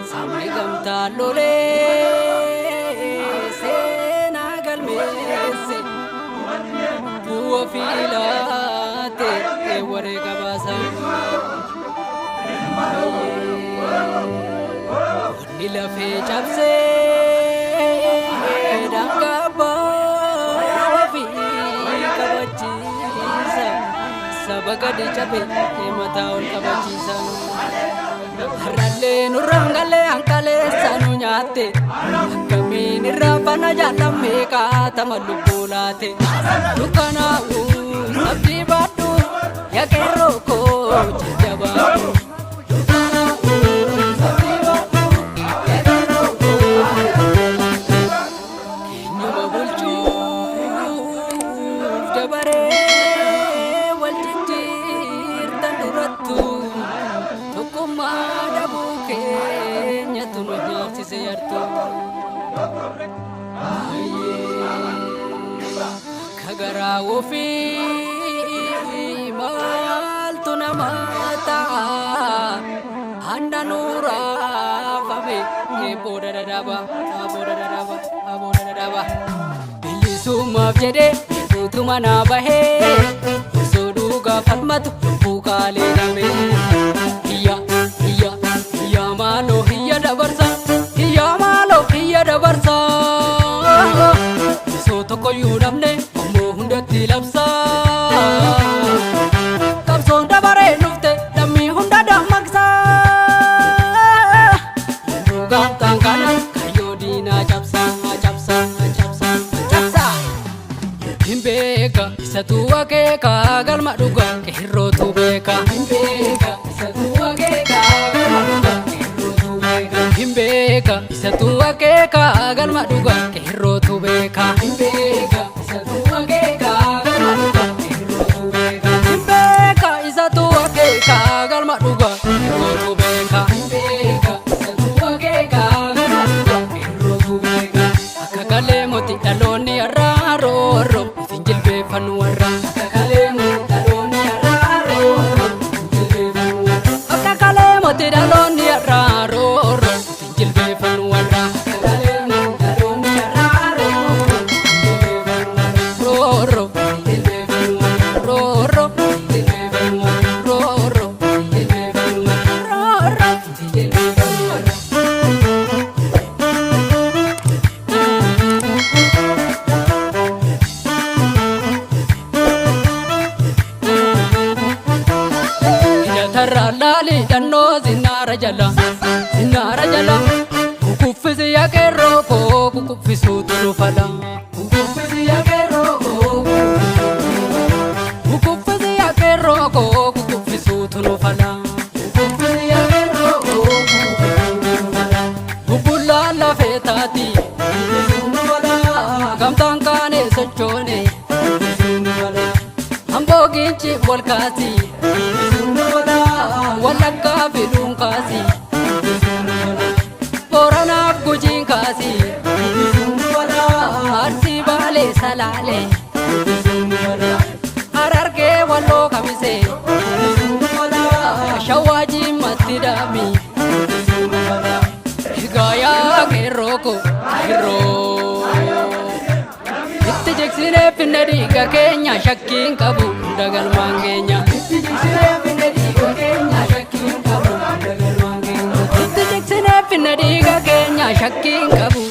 Sampai gamta lole senagal mese buo filate ware kabasa nila fe chapse dangaba fi kabachisa sabagade chape mataul kabachisa Harale nurangale angkale sanu nyate kami nirapana jalam meka tamalupulate lukana abdi batu ya keroko jabatu lukana abdi batu ya keroko nyuma bulchu jabare wal jinjir tanduratu Kumada buke nyatunu nyarti seyartu kagara wofi mal tunamata anda nura fabe boda dadaba bilisuma jede tumana bahe soduga fatmatu bukale name malo hiya dabarsa so to ko yudamne mo hundati labsa kapson dabare nufte dami hunda damaksa duga tangana kayodina chapsa himbeka satuwa ke ka galma duga kehro tu beka himbeka satuwa ke ka galma duga Himbeka satu akeka galma duga kehro tu beka Himbeka satu akeka galma duga kehro tu beka Himbeka satu akeka galma duga kehro tu beka Himbeka satu akeka galma duga kehro tu beka akakale moti daloni araro finjil be fanuara akakale moti daloni araro finjil be fanuara akakale moti daloni araro Lali danno zinara jala kukufisi ya keroko kukufisu tulufala kukufisi ya keroko kukufisu tulufala kukufisi ya keroko kubula la fetati gamtankane sochone amboginchi volkati Walaka bilung kasi Borana gujing kasi Arsi bale salale Ararke walo kamise Shawaji matidami Higaya keroko hero Itti jiksine pinnedi ka Kenya shakking kabu dagal mangenya Itti jiksine pinnedi ka Kenya shakking kabu dagal mangenya Itti jiksine pinnedi ka Kenya shakking kabu